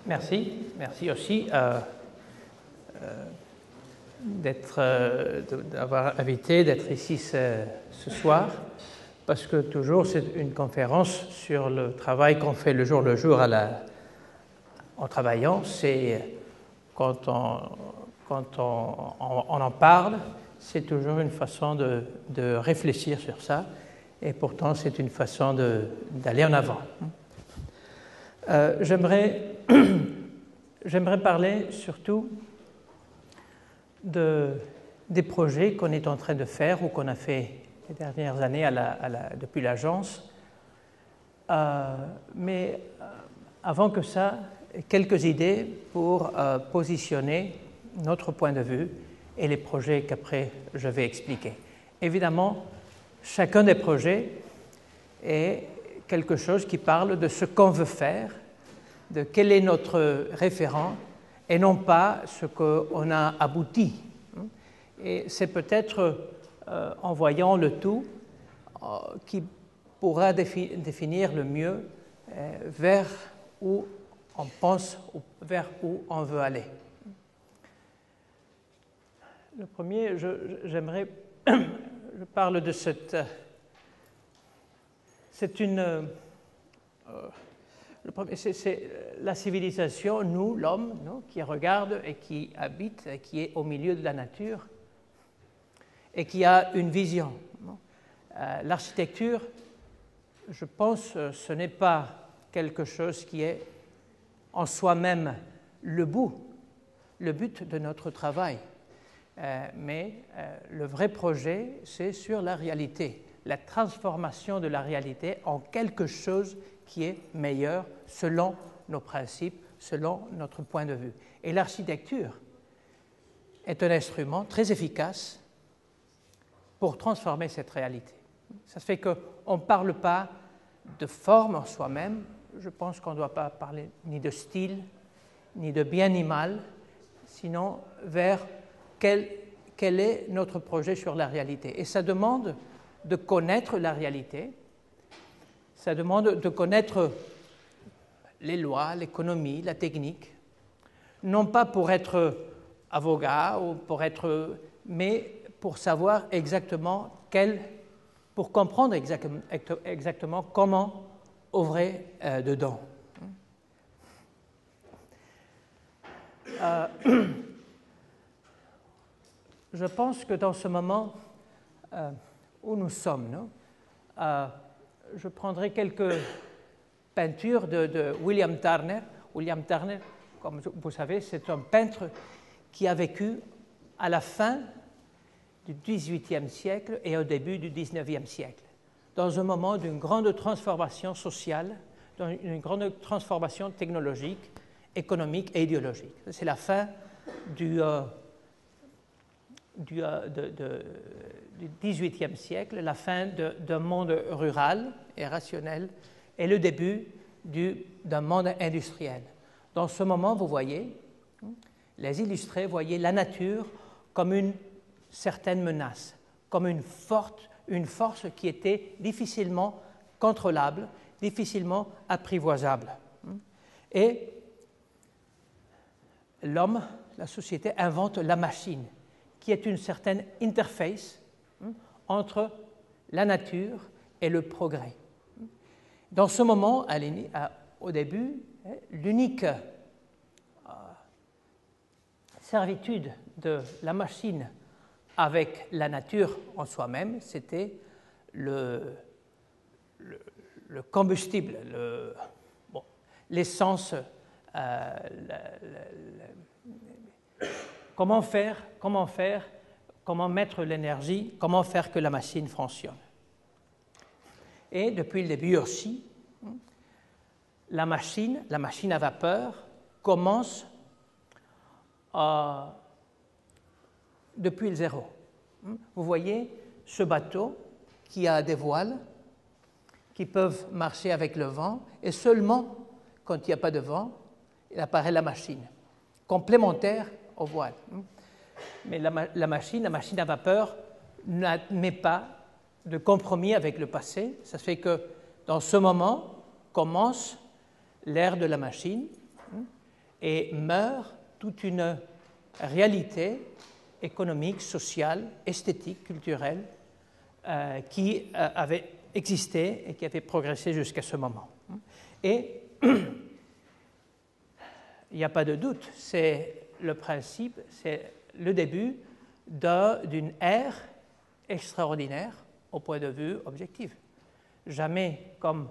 Merci. Merci aussi d'avoir invité, d'être ici ce soir, parce que toujours c'est une conférence sur le travail qu'on fait le jour en travaillant. C'est quand on en parle, c'est toujours une façon de réfléchir sur ça, et pourtant c'est une façon d'aller en avant. J'aimerais parler surtout des projets qu'on est en train de faire ou qu'on a fait les dernières années depuis l'agence. Mais avant que ça, quelques idées pour positionner notre point de vue et les projets qu'après je vais expliquer. Évidemment, chacun des projets est quelque chose qui parle de ce qu'on veut faire, de quel est notre référent, et non pas ce qu'on a abouti. Et c'est peut-être en voyant le tout qui pourra définir le mieux vers où on pense, vers où on veut aller. Le premier, je parle de cette... C'est la civilisation, nous, l'homme, qui regarde et qui habite, et qui est au milieu de la nature, et qui a une vision. L'architecture, je pense, ce n'est pas quelque chose qui est en soi-même le but de notre travail. Mais le vrai projet, c'est sur la réalité, la transformation de la réalité en quelque chose qui est meilleur selon nos principes, selon notre point de vue. Et l'architecture est un instrument très efficace pour transformer cette réalité. Ça fait qu'on ne parle pas de forme en soi-même. Je pense qu'on ne doit pas parler ni de style, ni de bien ni mal, sinon vers quel est notre projet sur la réalité. Et ça demande de connaître la réalité, ça demande de connaître les lois, l'économie, la technique, non pas pour être avocat, mais pour savoir exactement pour comprendre exactement comment œuvrer dedans. Je pense que dans ce moment où nous sommes, je prendrai quelques peintures de William Turner. William Turner, comme vous savez, c'est un peintre qui a vécu à la fin du XVIIIe siècle et au début du XIXe siècle, dans un moment d'une grande transformation sociale, d'une grande transformation technologique, économique et idéologique. C'est la fin du XVIIIe siècle, la fin d'un monde rural et rationnel et le début d'un monde industriel. Dans ce moment, vous voyez, les illustrés voyaient la nature comme une certaine menace, comme une force qui était difficilement contrôlable, difficilement apprivoisable. Et l'homme, la société, invente la machine, qui est une certaine interface entre la nature et le progrès. Dans ce moment, au début, l'unique servitude de la machine avec la nature en soi-même, c'était le combustible, l'essence, comment mettre l'énergie, comment faire que la machine fonctionne. Et depuis le début aussi, la machine à vapeur commence depuis le zéro. Vous voyez ce bateau qui a des voiles qui peuvent marcher avec le vent, et seulement quand il n'y a pas de vent, il apparaît la machine, complémentaire aux voiles. Mais la machine à vapeur n'admet pas de compromis avec le passé. Ça fait que dans ce moment commence l'ère de la machine, et meurt toute une réalité économique, sociale, esthétique, culturelle qui avait existé et qui avait progressé jusqu'à ce moment. Et il n'y a pas de doute, c'est le principe, c'est le début d'une ère extraordinaire au point de vue objectif. Jamais, comme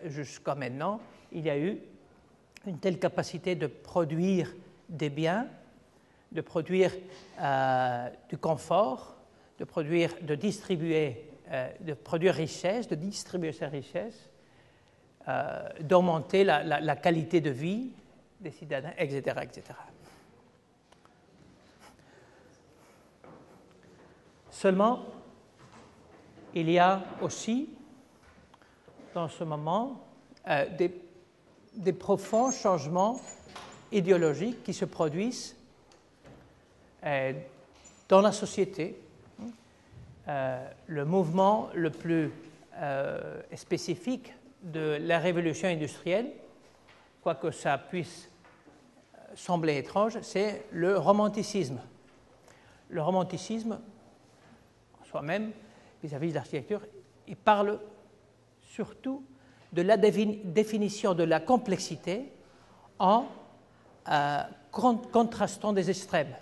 jusqu'à maintenant, il y a eu une telle capacité de produire des biens, de produire du confort, de distribuer richesse, de distribuer ces richesses, d'augmenter la qualité de vie des citadins, etc., etc. Seulement, il y a aussi, dans ce moment, des profonds changements idéologiques qui se produisent dans la société. Le mouvement le plus spécifique de la révolution industrielle, quoique ça puisse sembler étrange, c'est le romanticisme. Le romanticisme, en soi-même, vis-à-vis de l'architecture, il parle surtout de la définition de la complexité en contrastant des extrêmes.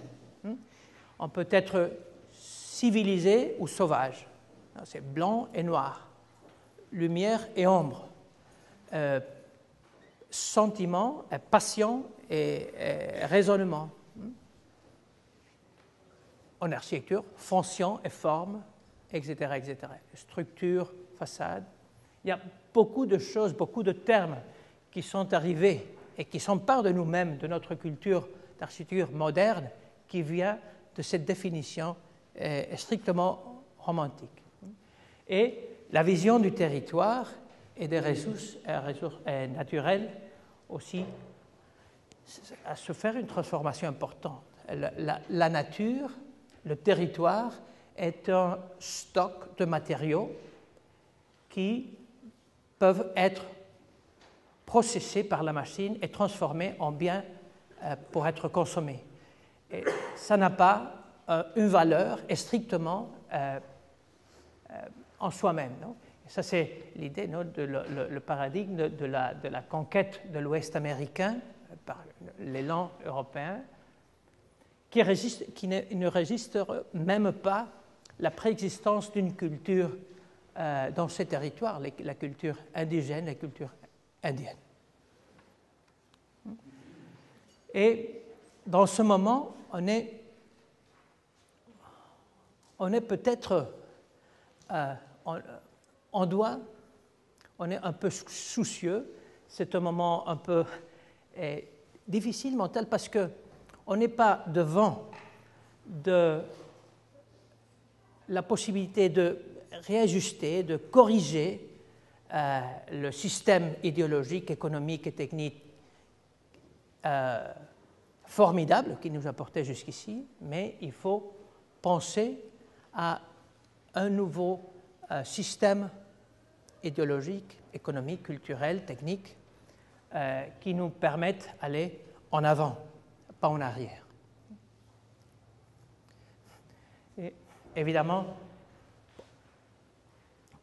On peut être civilisé ou sauvage. C'est blanc et noir, lumière et ombre, sentiment, passion et raisonnement. En architecture, fonction et forme, etc., etc. Structure, façade. Il y a beaucoup de choses, beaucoup de termes qui sont arrivés et qui s'emparent de nous-mêmes, de notre culture d'architecture moderne, qui vient de cette définition strictement romantique. Et la vision du territoire et des ressources naturelles aussi à se faire une transformation importante. La nature, le territoire est un stock de matériaux qui peuvent être processés par la machine et transformés en biens pour être consommés. Et ça n'a pas une valeur strictement en soi-même. Non? Et ça, c'est l'idée, non, le paradigme de la conquête de l'Ouest américain par l'élan européen, qui ne résiste même pas la préexistence d'une culture dans ces territoires, la culture indigène, la culture indienne. Et dans ce moment, on est peut-être, on est un peu soucieux. C'est un moment un peu difficile mental parce que on n'est pas devant la possibilité de réajuster, de corriger le système idéologique, économique et technique formidable qui nous a portés jusqu'ici, mais il faut penser à un nouveau système idéologique, économique, culturel, technique, qui nous permette d'aller en avant, pas en arrière. Et évidemment,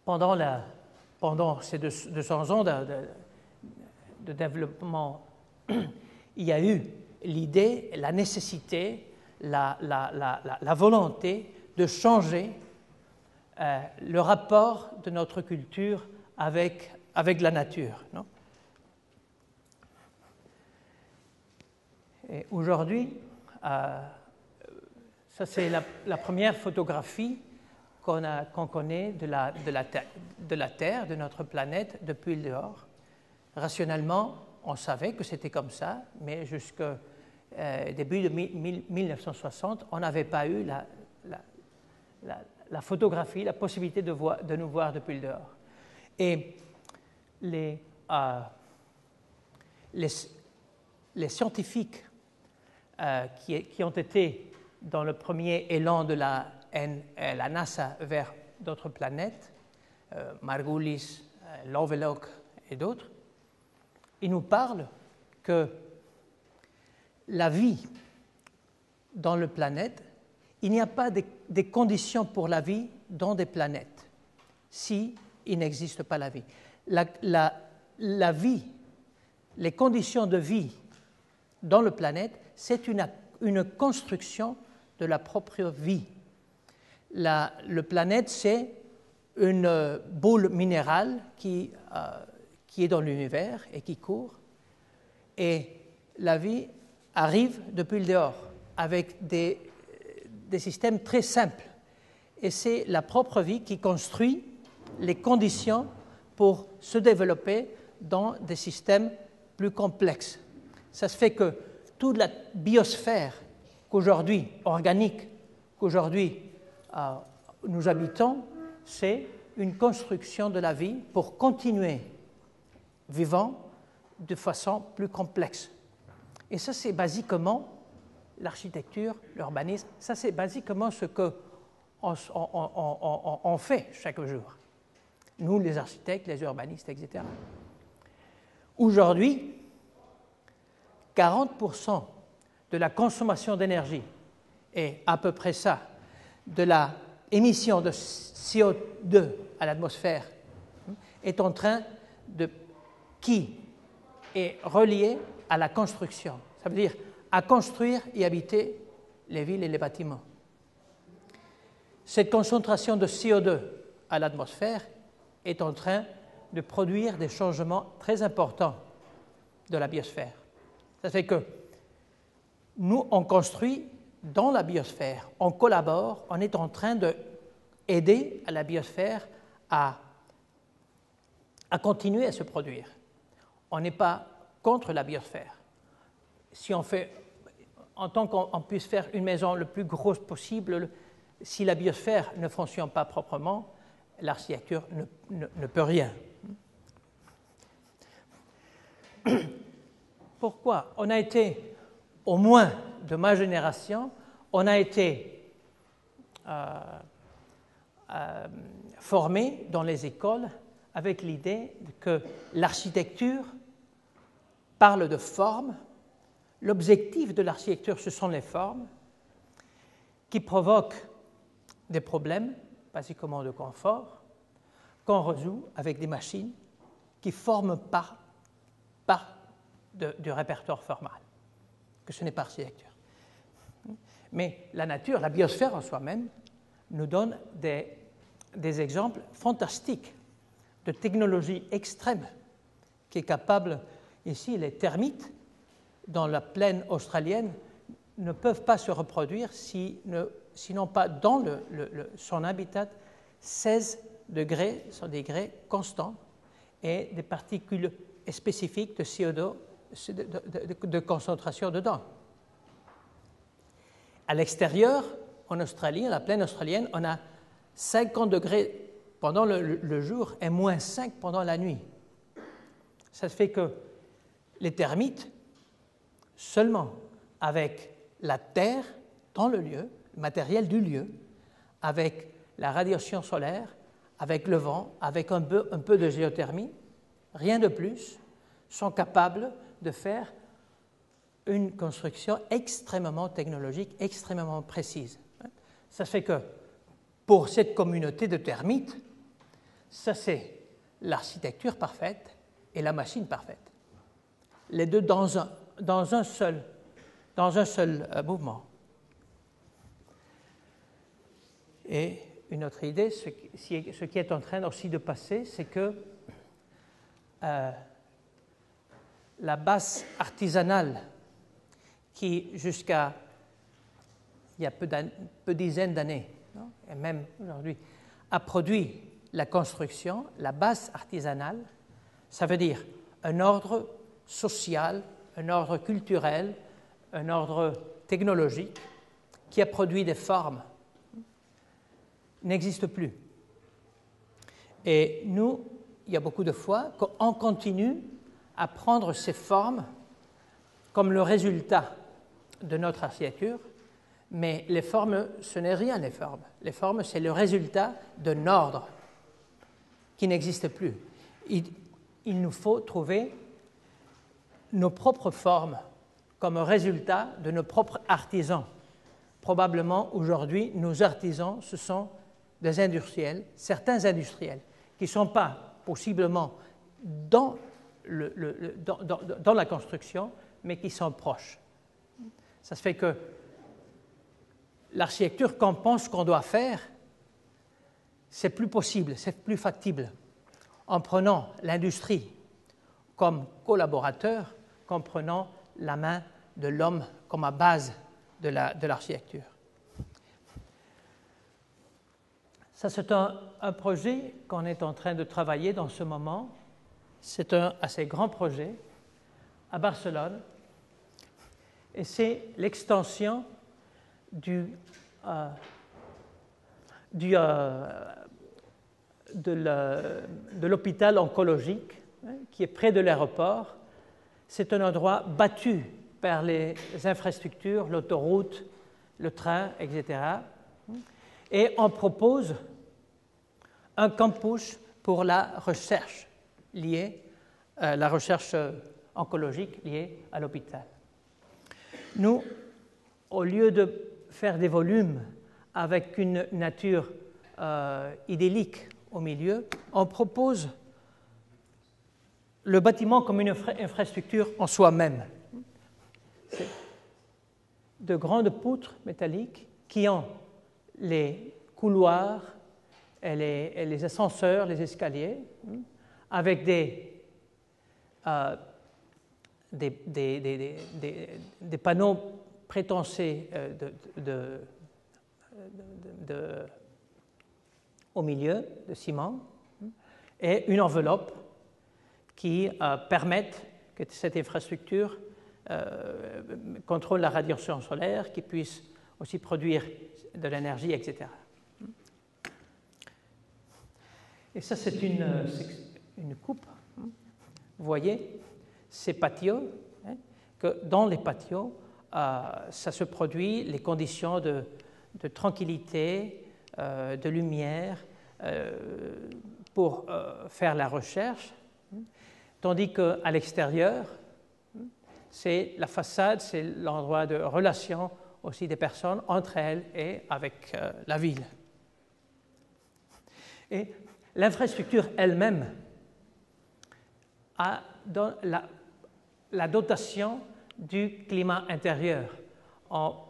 pendant ces 200 ans de développement, il y a eu l'idée, la nécessité, la volonté de changer le rapport de notre culture avec la nature. Non? Et aujourd'hui, ça c'est la première photographie qu'on connaît de la Terre, de notre planète, depuis le dehors. Rationnellement, on savait que c'était comme ça, mais jusqu'au début de 1960, on n'avait pas eu la photographie, la possibilité de nous voir depuis le dehors. Et les scientifiques qui ont été dans le premier élan de la NASA vers d'autres planètes, Margulis, Lovelock et d'autres, ils nous parlent que la vie dans la planète, il n'y a pas des conditions pour la vie dans des planètes si il n'existe pas la vie. La vie, les conditions de vie dans la planète, c'est une construction de la propre vie. La planète, c'est une boule minérale qui est dans l'univers et qui court. Et la vie arrive depuis le dehors avec des systèmes très simples. Et c'est la propre vie qui construit les conditions pour se développer dans des systèmes plus complexes. Ça se fait que toute la biosphère qu'aujourd'hui, organique, qu'aujourd'hui nous habitons, c'est une construction de la vie pour continuer vivant de façon plus complexe. Et ça, c'est basiquement l'architecture, l'urbanisme, ça c'est basiquement ce qu'on fait chaque jour. Nous, les architectes, les urbanistes, etc. Aujourd'hui, 40% de la consommation d'énergie et à peu près ça, de l'émission de CO2 à l'atmosphère est en train qui est relié à la construction. Ça veut dire à construire et habiter les villes et les bâtiments. Cette concentration de CO2 à l'atmosphère est en train de produire des changements très importants de la biosphère. Ça fait que nous, on construit dans la biosphère, on collabore, on est en train d'aider à la biosphère à continuer à se produire. On n'est pas contre la biosphère. Si on fait, en tant qu'on puisse faire une maison le plus grosse possible, si la biosphère ne fonctionne pas proprement, l'architecture ne peut rien. Pourquoi? On a été, au moins de ma génération, on a été formés dans les écoles avec l'idée que l'architecture parle de forme. L'objectif de l'architecture, ce sont les formes qui provoquent des problèmes, basiquement de confort, qu'on résout avec des machines qui forment par du répertoire formal, que ce n'est pas architecture. Mais la nature, la biosphère en soi-même, nous donne des exemples fantastiques de technologie extrême qui est capable, ici, les termites dans la plaine australienne ne peuvent pas se reproduire sinon pas dans son habitat. 16 degrés sont des degrés constants et des particules spécifiques de CO2 de concentration dedans. À l'extérieur, en Australie, la plaine australienne, on a 50 degrés pendant le jour et moins 5 pendant la nuit. Ça fait que les termites, seulement avec la terre dans le lieu, le matériel du lieu, avec la radiation solaire, avec le vent, avec un peu de géothermie, rien de plus, sont capables de faire une construction extrêmement technologique, extrêmement précise. Ça fait que pour cette communauté de termites, ça c'est l'architecture parfaite et la machine parfaite. Les deux dans un seul mouvement. Et une autre idée, ce qui est en train aussi de passer, c'est que la base artisanale qui, jusqu'à il y a peu dizaines d'années, et même aujourd'hui, a produit la construction, la base artisanale, ça veut dire un ordre social, un ordre culturel, un ordre technologique qui a produit des formes, n'existe plus. Et nous, il y a beaucoup de fois qu'on continue à prendre ces formes comme le résultat de notre architecture, mais les formes, ce n'est rien les formes. Les formes, c'est le résultat d'un ordre qui n'existe plus. Il nous faut trouver nos propres formes comme résultat de nos propres artisans. Probablement, aujourd'hui, nos artisans, ce sont des industriels, certains industriels, qui ne sont pas possiblement dans la construction, mais qui sont proches. Ça se fait que l'architecture qu'on pense qu'on doit faire, c'est plus possible, c'est plus factible, en prenant l'industrie comme collaborateur, qu'en prenant la main de l'homme comme à base de l'architecture. Ça, c'est un projet qu'on est en train de travailler dans ce moment. C'est un assez grand projet à Barcelone et c'est l'extension de l'hôpital oncologique qui est près de l'aéroport. C'est un endroit battu par les infrastructures, l'autoroute, le train, etc. Et on propose un campus pour la recherche liée, la recherche oncologique liée à l'hôpital. Nous, au lieu de faire des volumes avec une nature idyllique au milieu, on propose le bâtiment comme une infrastructure en soi-même. C'est de grandes poutres métalliques qui ont les couloirs et les ascenseurs, les escaliers, avec des panneaux prétensés au milieu de ciment et une enveloppe qui permettent que cette infrastructure contrôle la radiation solaire, qui puisse aussi produire de l'énergie, etc. Et ça, c'est une coupe. Vous voyez, ces patios, que dans les patios, ça se produit les conditions de tranquillité, de lumière, pour faire la recherche, tandis qu'à l'extérieur, c'est la façade, c'est l'endroit de relation aussi des personnes entre elles et avec la ville. Et l'infrastructure elle-même a dans la dotation du climat intérieur en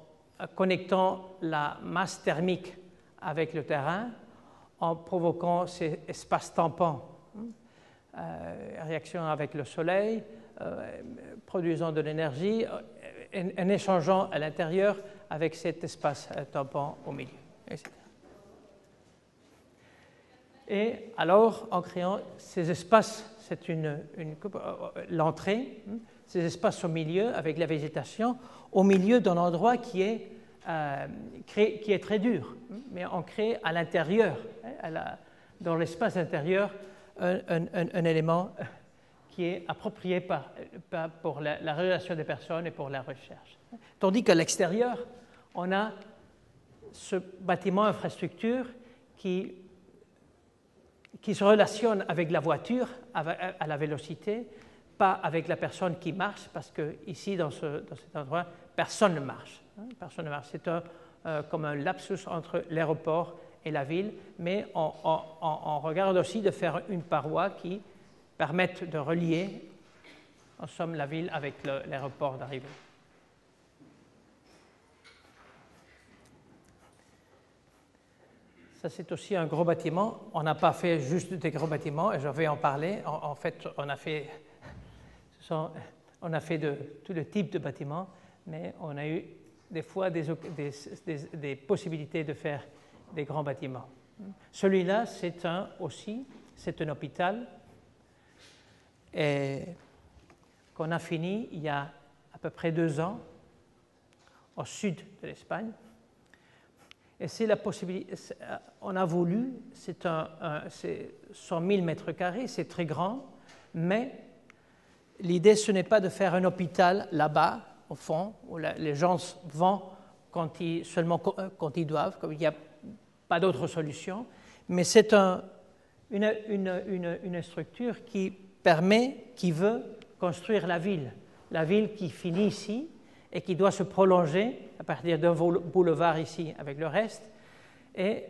connectant la masse thermique avec le terrain, en provoquant ces espaces tampons, réaction avec le soleil, produisant de l'énergie, en échangeant à l'intérieur avec cet espace tampon au milieu, etc. Et alors, en créant ces espaces, c'est l'entrée, ces espaces au milieu, avec la végétation, au milieu d'un endroit qui est très dur, mais on crée à l'intérieur, dans l'espace intérieur, un élément qui est approprié pour la relation des personnes et pour la recherche. Tandis qu'à l'extérieur, on a ce bâtiment infrastructure qui se relationne avec la voiture à la vélocité, pas avec la personne qui marche, parce qu'ici, dans cet endroit, personne ne marche. Personne ne marche. C'est comme un lapsus entre l'aéroport et la ville, mais on regarde aussi de faire une paroi qui permette de relier, en somme, la ville avec l'aéroport d'arrivée. Ça, c'est aussi un gros bâtiment. On n'a pas fait juste des gros bâtiments, et je vais en parler. En fait, on a fait de tout le type de bâtiments, mais on a eu des fois des possibilités de faire des grands bâtiments. Celui-là, c'est un hôpital qu'on a fini il y a à peu près 2 ans au sud de l'Espagne. Et c'est la possibilité, on a voulu, c'est 100 000 mètres carrés, c'est très grand, mais l'idée, ce n'est pas de faire un hôpital là-bas, au fond, où les gens vont seulement quand ils doivent, comme il n'y a pas d'autre solution, mais c'est une structure qui veut construire la ville qui finit ici et qui doit se prolonger à partir d'un boulevard ici avec le reste. Et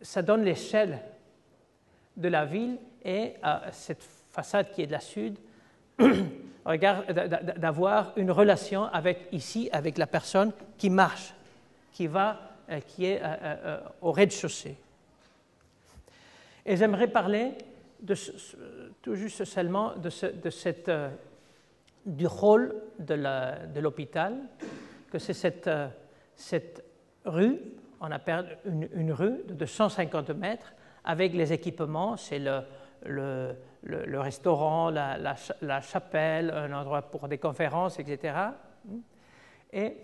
ça donne l'échelle de la ville et cette façade qui est de la sud d'avoir une relation avec ici avec la personne qui marche, qui est au rez-de-chaussée. Et j'aimerais parler tout juste seulement du rôle de l'hôpital, que c'est cette rue, on appelle une rue de 150 mètres, avec les équipements, c'est le restaurant, la chapelle, un endroit pour des conférences, etc. Et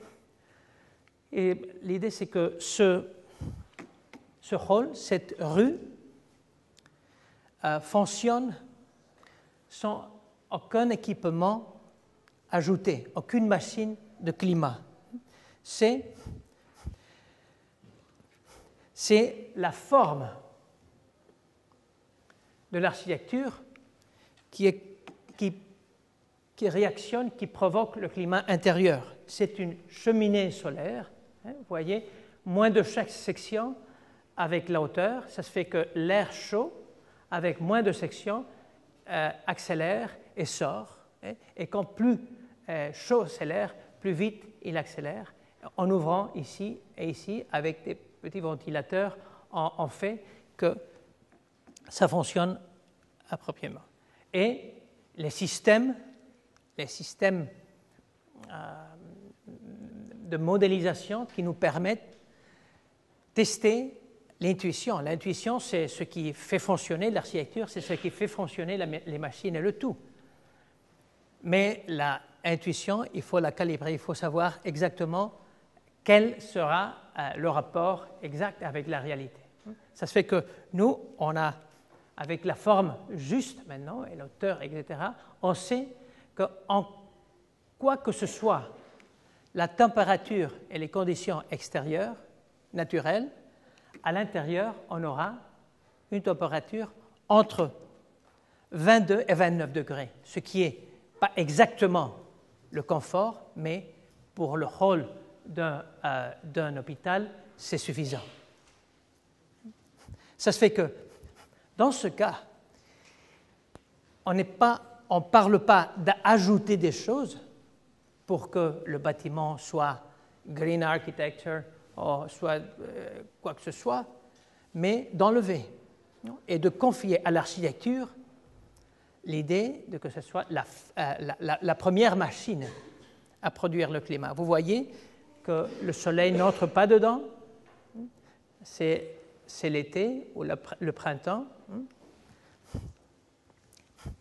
l'idée, c'est que ce hall, cette rue, fonctionne sans aucun équipement ajouté, aucune machine de climat. C'est la forme de l'architecture qui réactionne, qui provoque le climat intérieur. C'est une cheminée solaire, hein, vous voyez, moins de chaque section avec la hauteur, ça se fait que l'air chaud, avec moins de sections, accélère et sort, hein, et quand plus chaud c'est l'air, plus vite il accélère. En ouvrant ici et ici, avec des petits ventilateurs, on fait que ça fonctionne appropriément. Et les systèmes de modélisation qui nous permettent de tester l'intuition. L'intuition, c'est ce qui fait fonctionner l'architecture, c'est ce qui fait fonctionner les machines et le tout. Mais l'intuition, il faut la calibrer, il faut savoir exactement quel sera le rapport exact avec la réalité. Ça se fait que nous, on a, avec la forme juste maintenant, et l'auteur, etc., on sait qu'en quoi que ce soit, la température et les conditions extérieures, naturelles, à l'intérieur, on aura une température entre 22 et 29 degrés, ce qui n'est pas exactement le confort, mais pour le rôle d'un hôpital, c'est suffisant. Ça se fait que, dans ce cas, on ne parle pas d'ajouter des choses pour que le bâtiment soit green architecture ou soit quoi que ce soit, mais d'enlever et de confier à l'architecture l'idée de que ce soit la première machine à produire le climat. Vous voyez que le soleil n'entre pas dedans, c'est l'été ou le printemps,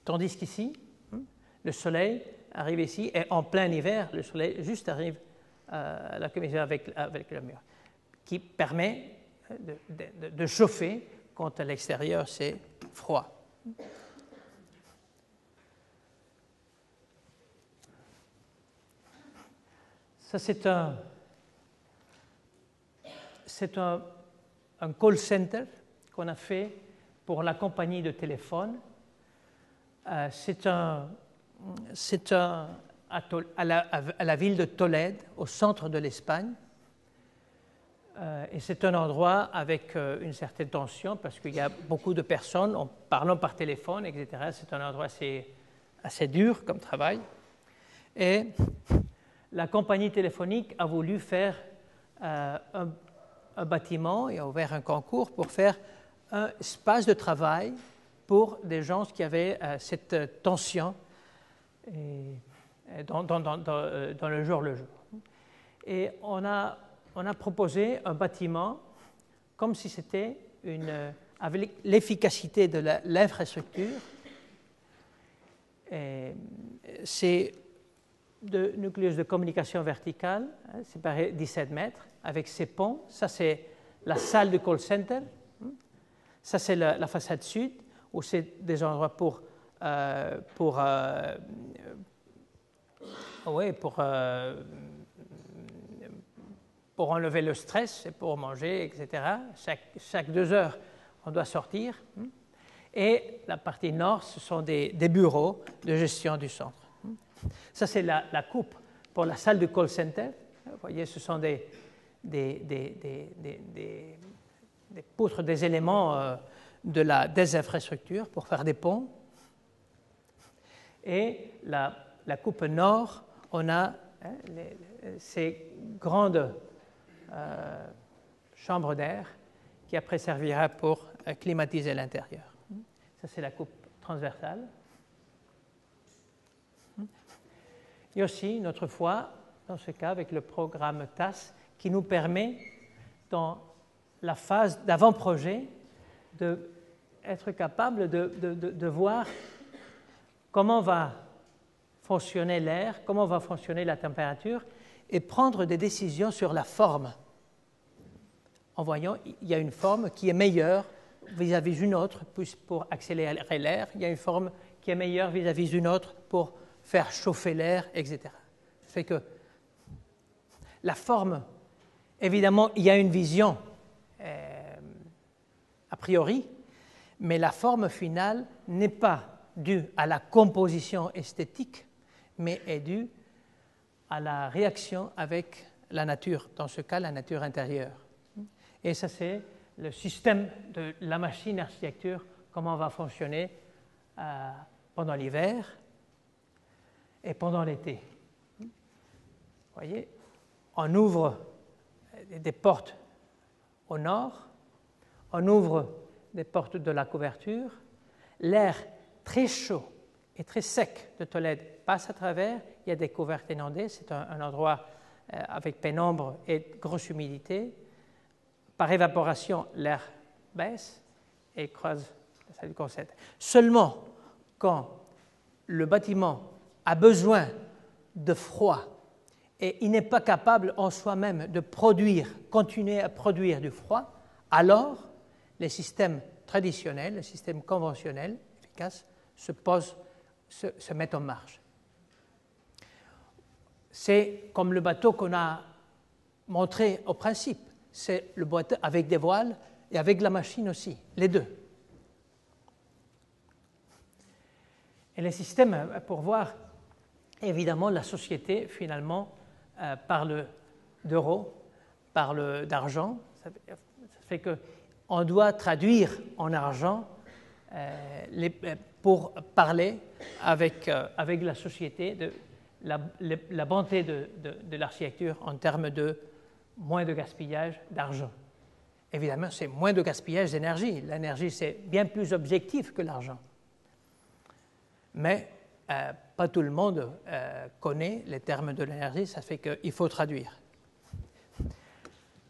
tandis qu'ici, le soleil arrive ici, et en plein hiver, le soleil juste arrive à la commission avec le mur, qui permet de chauffer quand à l'extérieur c'est froid. Ça, c'est un call center qu'on a fait pour la compagnie de téléphone. C'est à la ville de Tolède, au centre de l'Espagne. Et c'est un endroit avec une certaine tension parce qu'il y a beaucoup de personnes en parlant par téléphone, etc. C'est un endroit assez dur comme travail. Et la compagnie téléphonique a voulu faire un bâtiment et a ouvert un concours pour faire un espace de travail pour des gens qui avaient cette tension dans le jour le jour. Et on a proposé un bâtiment comme si c'était avec l'efficacité de l'infrastructure. C'est de nucléus de communication verticale, séparés 17 mètres, avec ces ponts. Ça, c'est la salle de call center. Ça, c'est la façade sud, où c'est des endroits pour enlever le stress et pour manger, etc. Chaque 2 heures, on doit sortir. Et la partie nord, ce sont des bureaux de gestion du centre. Ça, c'est la coupe pour la salle du call center. Vous voyez, ce sont des poutres, des éléments des infrastructures pour faire des ponts. Et la coupe nord, on a ces grandes chambres d'air qui après servira pour climatiser l'intérieur. Ça, c'est la coupe transversale. Et aussi, une autre fois, dans ce cas, avec le programme TAS, qui nous permet, dans la phase d'avant-projet, d'être capable de voir comment va fonctionner l'air, comment va fonctionner la température, et prendre des décisions sur la forme. En voyant, il y a une forme qui est meilleure vis-à-vis d'une autre pour accélérer l'air, il y a une forme qui est meilleure vis-à-vis d'une autre pour faire chauffer l'air, etc. Ça fait que la forme, évidemment, il y a une vision a priori, mais la forme finale n'est pas due à la composition esthétique, mais est due à la réaction avec la nature, dans ce cas la nature intérieure. Et ça, c'est le système de la machine architecture, comment va fonctionner pendant l'hiver et pendant l'été. Vous voyez, on ouvre des portes au nord, on ouvre des portes de la couverture, l'air très chaud et très sec de Tolède passe à travers, il y a des couvertes inondées, c'est un endroit avec pénombre et grosse humidité. Par évaporation, l'air baisse et creuse la salle du concept. Seulement quand le bâtiment a besoin de froid et il n'est pas capable en soi-même de continuer à produire du froid, alors les systèmes traditionnels, les systèmes conventionnels efficaces se mettent en marche. C'est comme le bateau qu'on a montré au principe. C'est le bateau avec des voiles et avec la machine aussi, les deux. Et les systèmes, pour voir, évidemment, la société, finalement, parle d'euros, parle d'argent. Ça fait qu'on doit traduire en argent pour parler avec la société de la bonté de l'architecture en termes de moins de gaspillage d'argent. Évidemment, c'est moins de gaspillage d'énergie. L'énergie, c'est bien plus objectif que l'argent. Mais pas tout le monde connaît les termes de l'énergie, ça fait qu'il faut traduire.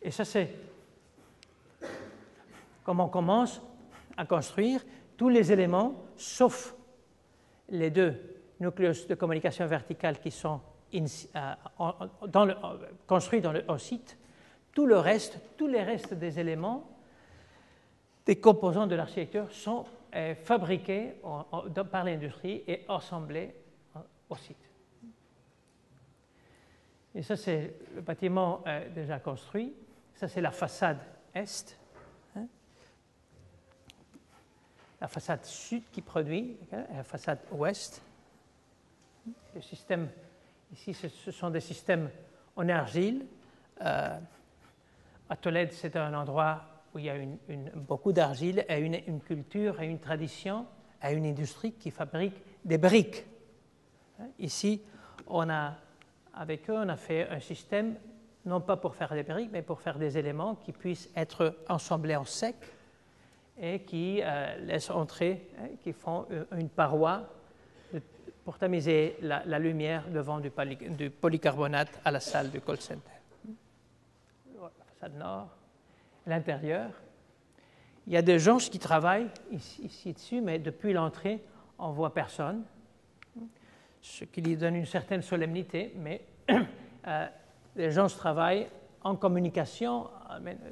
Et ça, c'est comme on commence à construire tous les éléments, sauf les deux nucléus de communication verticale qui sont construits au site. Tous les restes des éléments, des composants de l'architecture sont fabriqués par l'industrie et assemblés au site. Et ça, c'est le bâtiment déjà construit. Ça, c'est la façade est. La façade sud qui produit, la façade ouest. Le système, ici, ce sont des systèmes en argile. À Tolède, c'est un endroit où il y a beaucoup d'argile et une culture et une tradition et une industrie qui fabrique des briques. Ici, avec eux, on a fait un système, non pas pour faire des briques, mais pour faire des éléments qui puissent être assemblés en sec et qui laissent entrer, qui font une paroi pour tamiser la lumière devant du polycarbonate à la salle du call center. La façade nord, l'intérieur. Il y a des gens qui travaillent ici dessus, mais depuis l'entrée, on ne voit personne, ce qui lui donne une certaine solennité, mais les gens travaillent en communication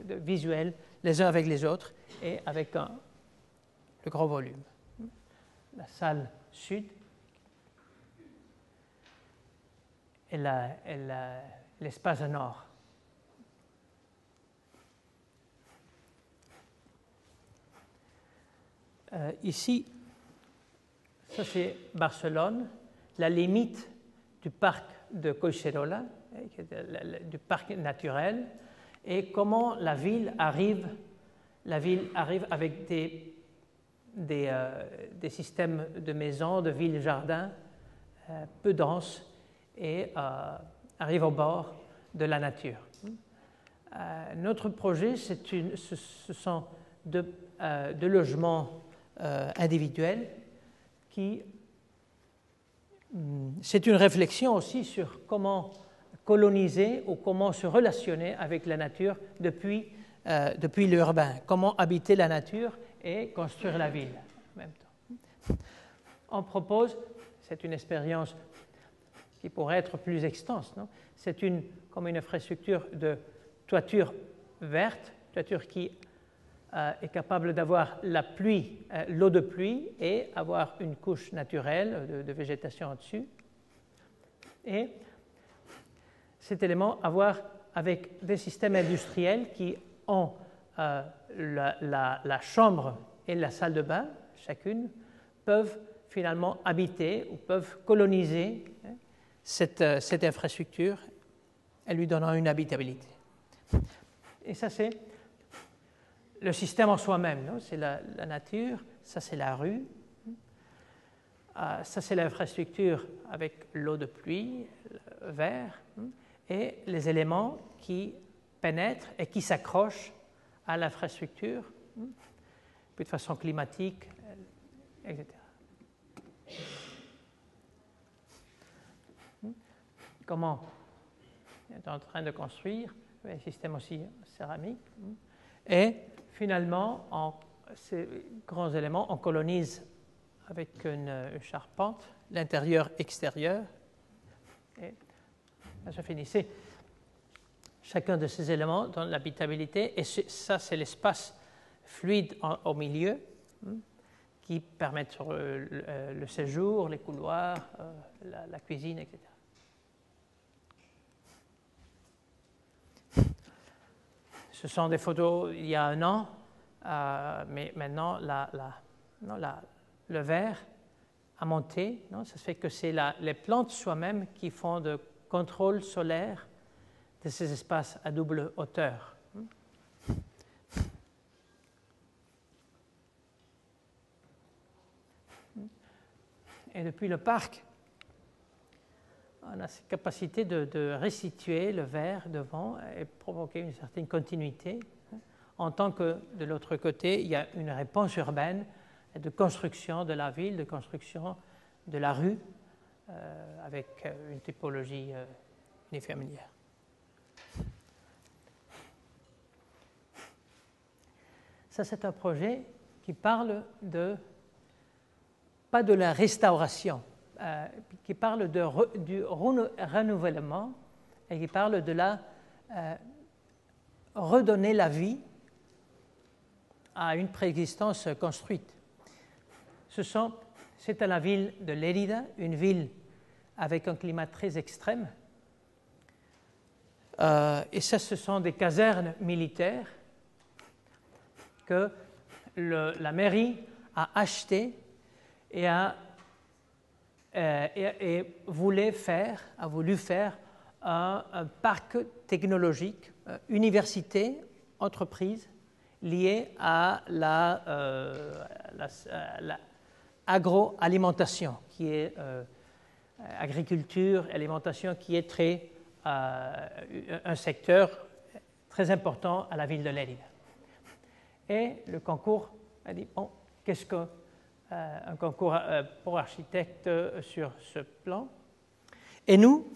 visuelle les uns avec les autres et avec le gros volume. La salle sud et l'espace nord. Ici, ça c'est Barcelone, la limite du parc de Collserola, du parc naturel, et comment la ville arrive avec des systèmes de maisons, de villes-jardins peu denses et arrive au bord de la nature. Notre projet, ce sont deux logements individuels qui... C'est une réflexion aussi sur comment coloniser ou comment se relationner avec la nature depuis l'urbain, comment habiter la nature et construire la ville en même temps. On propose, c'est une expérience qui pourrait être plus extense, non? C'est comme une infrastructure de toiture verte, toiture qui est capable d'avoir l'eau de pluie et avoir une couche naturelle de végétation au-dessus. Et cet élément, avec des systèmes industriels qui ont la chambre et la salle de bain, chacune, peuvent finalement habiter ou peuvent coloniser cette infrastructure en lui donnant une habitabilité. Et ça, c'est le système en soi-même, c'est la nature, ça c'est la rue, ça c'est l'infrastructure avec l'eau de pluie, le verre, et les éléments qui pénètrent et qui s'accrochent à l'infrastructure, puis de façon climatique, etc. Comment on est en train de construire un système aussi céramique. Et finalement, ces grands éléments, on colonise avec une charpente, l'intérieur-extérieur. Et là, je finissais. Chacun de ces éléments donne l'habitabilité, et ça, c'est l'espace fluide au milieu qui permet le séjour, les couloirs, la cuisine, etc. Ce sont des photos il y a un an, mais maintenant le verre a monté. Non? Ça fait que c'est les plantes soi-même qui font le contrôle solaire de ces espaces à double hauteur. Et depuis le parc, on a cette capacité de restituer le verre devant et provoquer une certaine continuité, en tant que de l'autre côté, il y a une réponse urbaine de construction de la ville, de construction de la rue, avec une typologie unifamilière. Ça, c'est un projet qui parle pas de la restauration, qui parle du renouvellement et qui parle de redonner la vie à une préexistence construite. C'est à la ville de Lérida, une ville avec un climat très extrême. Et ça, ce sont des casernes militaires que la mairie a achetées et a voulu faire un parc technologique, université, entreprise, liée à l'agroalimentation, qui est agriculture, alimentation, qui est un secteur très important à la ville de Lérida. Et le concours a dit, bon, qu'est-ce qu'un concours pour architectes sur ce plan? Et nous,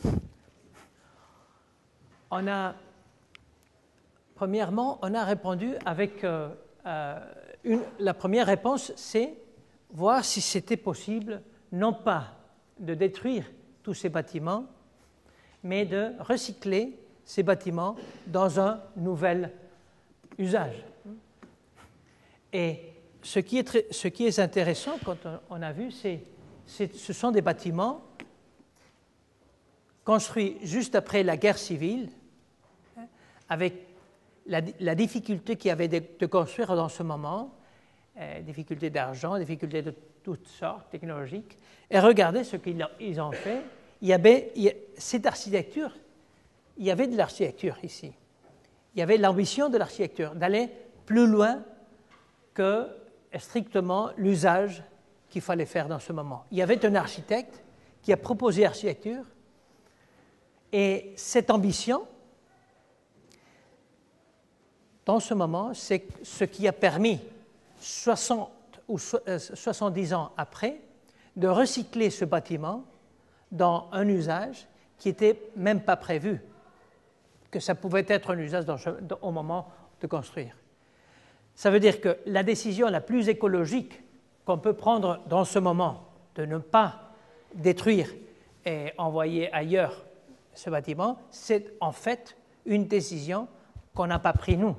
premièrement, on a répondu avec la première réponse, c'est voir si c'était possible, non pas de détruire tous ces bâtiments, mais de recycler ces bâtiments dans un nouvel usage. Et ce qui est intéressant quand on a vu, ce sont des bâtiments construits juste après la guerre civile, avec la difficulté qu'il y avait de construire dans ce moment, difficultés d'argent, difficultés de toutes sortes technologiques. Et regardez ce qu'ils ont fait. cette architecture, il y avait de l'architecture ici. Il y avait l'ambition de l'architecture d'aller plus loin que strictement l'usage qu'il fallait faire dans ce moment. Il y avait un architecte qui a proposé l'architecture, et cette ambition, dans ce moment, c'est ce qui a permis, 60 ou 70 ans après, de recycler ce bâtiment dans un usage qui n'était même pas prévu, que ça pouvait être un usage au moment de construire. Ça veut dire que la décision la plus écologique qu'on peut prendre dans ce moment, de ne pas détruire et envoyer ailleurs ce bâtiment, c'est en fait une décision qu'on n'a pas prise nous.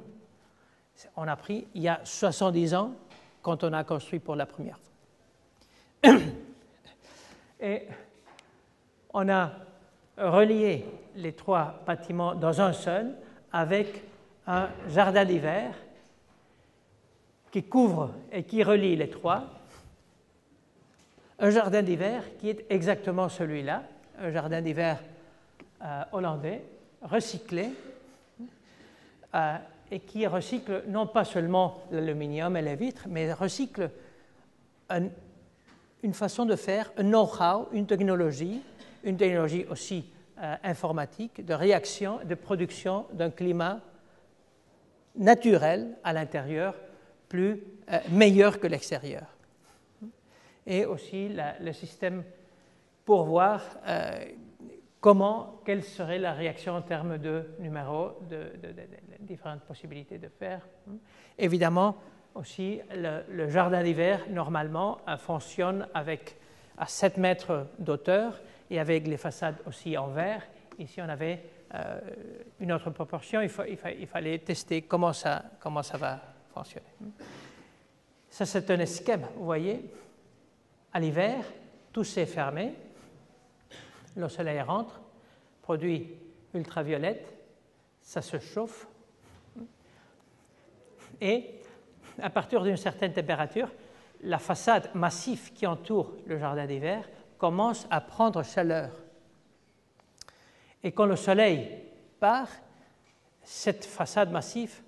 On a pris il y a 70 ans quand on a construit pour la première fois. Et on a relié les trois bâtiments dans un seul avec un jardin d'hiver qui couvre et qui relie les trois. Un jardin d'hiver qui est exactement celui-là, un jardin d'hiver hollandais, recyclé, et qui recycle non pas seulement l'aluminium et les vitres, mais recycle une façon de faire, un know-how, une technologie aussi informatique, de réaction, de production d'un climat naturel à l'intérieur, meilleur que l'extérieur. Et aussi le système pour voir quelle serait la réaction en termes de numéros, de différentes possibilités de faire. Évidemment, aussi, le jardin d'hiver, normalement, fonctionne à 7 mètres d'auteur et avec les façades aussi en verre. Ici, on avait une autre proportion. Il fallait tester comment ça va fonctionner. Ça, c'est un schème, vous voyez. À l'hiver, tout s'est fermé. Le soleil rentre, produit ultraviolette, ça se chauffe. Et à partir d'une certaine température, la façade massive qui entoure le jardin d'hiver commence à prendre chaleur. Et quand le soleil part, cette façade massive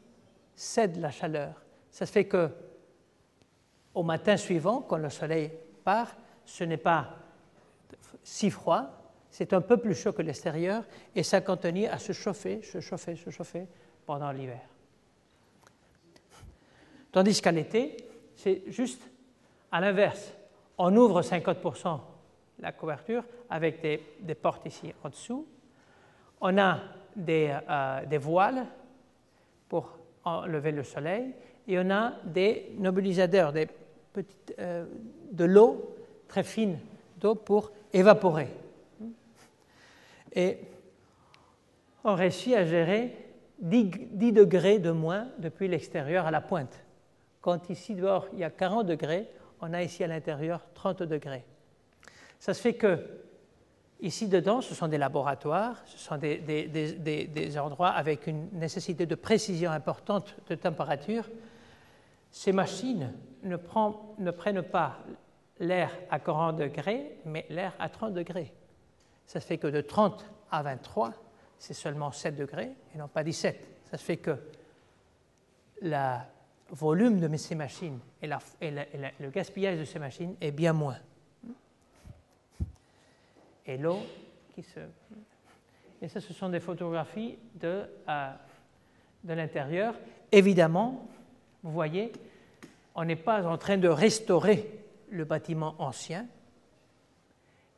cède la chaleur. Ça fait que au matin suivant, quand le soleil part, ce n'est pas si froid, c'est un peu plus chaud que l'extérieur, et ça continue à se chauffer pendant l'hiver. Tandis qu'à l'été, c'est juste à l'inverse. On ouvre 50% la couverture avec des portes ici en dessous. On a des voiles pour enlever le soleil, et on a des nobilisateurs, de l'eau très fine d'eau pour évaporer. Et on réussit à gérer 10 degrés de moins depuis l'extérieur à la pointe. Quand ici dehors il y a 40 degrés, on a ici à l'intérieur 30 degrés. Ça se fait que ici dedans, ce sont des laboratoires, ce sont des endroits avec une nécessité de précision importante de température. Ces machines ne prennent pas l'air à 40 degrés, mais l'air à 30 degrés. Ça se fait que de 30 à 23, c'est seulement 7 degrés et non pas 17. Ça se fait que le volume de ces machines et le gaspillage de ces machines est bien moins. Et l'eau qui se... Et ça, ce sont des photographies de l'intérieur. Évidemment, vous voyez, on n'est pas en train de restaurer le bâtiment ancien.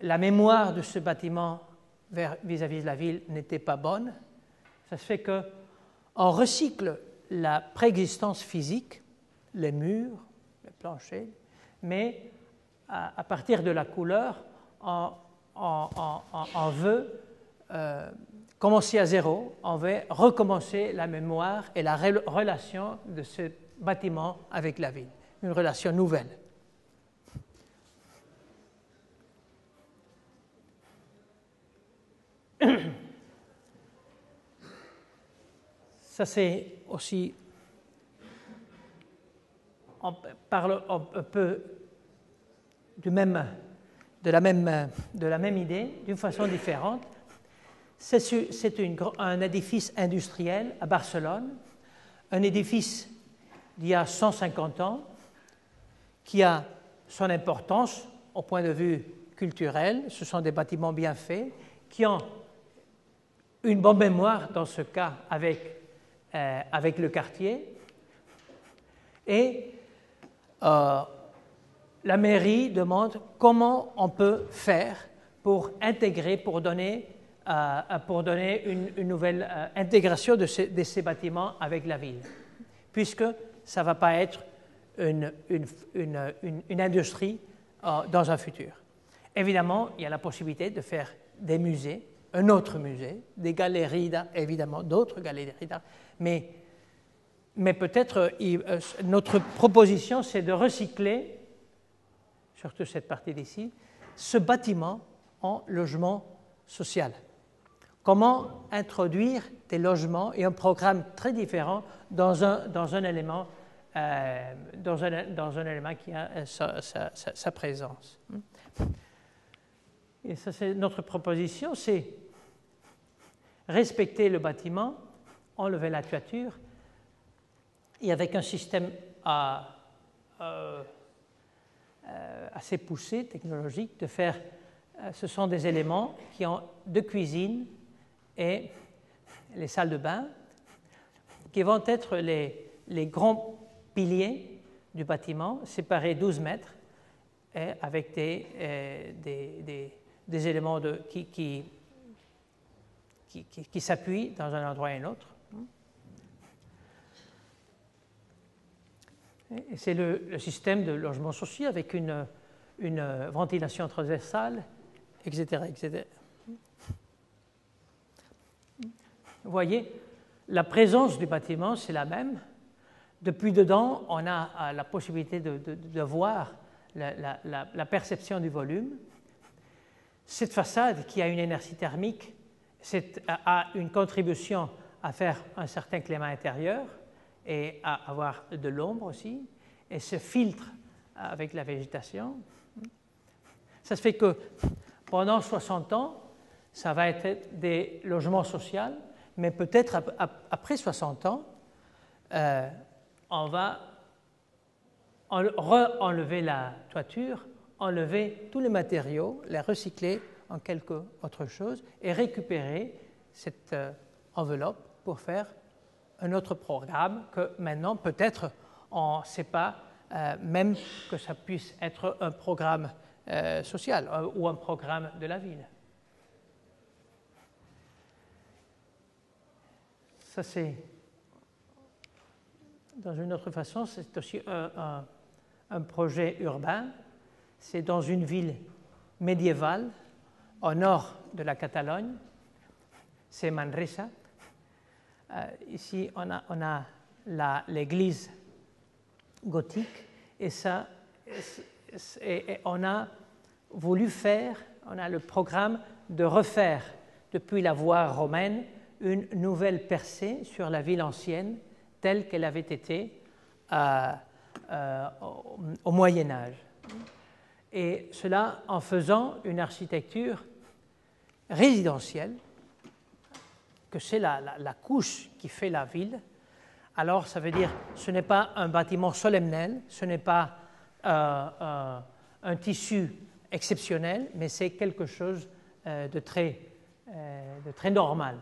La mémoire de ce bâtiment vis-à-vis de la ville n'était pas bonne. Ça se fait qu'on recycle la préexistence physique, les murs, le plancher, mais à partir de la couleur, on veut commencer à zéro, on veut recommencer la mémoire et la relation de ce bâtiment avec la ville, une relation nouvelle. Ça, c'est aussi, on parle un peu des de la même idée, d'une façon différente. C'est un édifice industriel à Barcelone, un édifice d'il y a 150 ans, qui a son importance au point de vue culturel. Ce sont des bâtiments bien faits, qui ont une bonne mémoire, dans ce cas, avec le quartier. Et la mairie demande comment on peut faire pour intégrer, pour donner une nouvelle intégration de ces bâtiments avec la ville, puisque ça ne va pas être une industrie dans un futur. Évidemment, il y a la possibilité de faire des musées, un autre musée, des galeries d'art, évidemment, d'autres galeries d'art, mais peut-être notre proposition, c'est de recycler, surtout cette partie d'ici, ce bâtiment en logement social. Comment introduire des logements et un programme très différent dans un élément qui a sa présence. Et ça, c'est notre proposition, c'est respecter le bâtiment, enlever la toiture, et avec un système assez poussé, technologique, de faire, ce sont des éléments qui ont deux cuisines et les salles de bain, qui vont être les grands piliers du bâtiment, séparés 12 mètres, et avec des éléments qui s'appuient dans un endroit et un autre. Et c'est le système de logement social avec une ventilation transversale, etc., etc. Vous voyez, la présence du bâtiment, c'est la même. Depuis dedans, on a la possibilité de voir la perception du volume. Cette façade qui a une énergie thermique a une contribution à faire un certain climat intérieur et à avoir de l'ombre aussi, et se filtre avec la végétation. Ça se fait que pendant 60 ans, ça va être des logements sociaux, mais peut-être après 60 ans, on va enlever la toiture, enlever tous les matériaux, les recycler en quelque autre chose et récupérer cette enveloppe pour faire un autre programme que maintenant, peut-être, on ne sait pas même que ça puisse être un programme social ou un programme de la ville. Ça, c'est, dans une autre façon, c'est aussi un projet urbain. C'est dans une ville médiévale au nord de la Catalogne, c'est Manresa. Ici, on a l'église gothique et on a voulu faire, on a le programme de refaire depuis la voie romaine une nouvelle percée sur la ville ancienne telle qu'elle avait été au Moyen Âge. Et cela en faisant une architecture résidentielle, que c'est la couche qui fait la ville. Alors, ça veut dire ce n'est pas un bâtiment solennel, ce n'est pas un tissu exceptionnel, mais c'est quelque chose de très normal.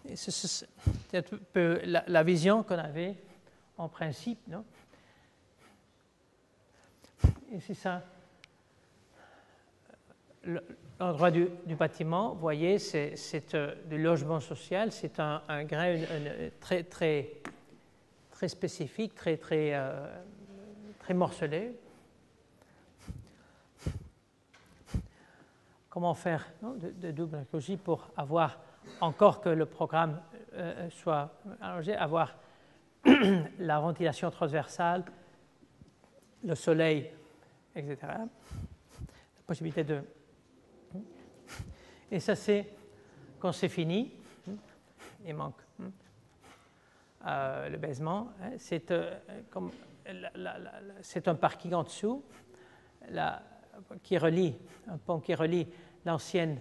Et c'est un peu la vision qu'on avait en principe, non? Et c'est ça. L'endroit du bâtiment, vous voyez, c'est du logement social, c'est un grain très spécifique, très morcelé. Comment faire de double écologie pour avoir, encore que le programme soit allongé, avoir la ventilation transversale, le soleil, etc. La possibilité de... Et ça, c'est quand c'est fini, il manque le baisement, c'est comme c'est un parking en dessous, un pont qui relie l'ancienne,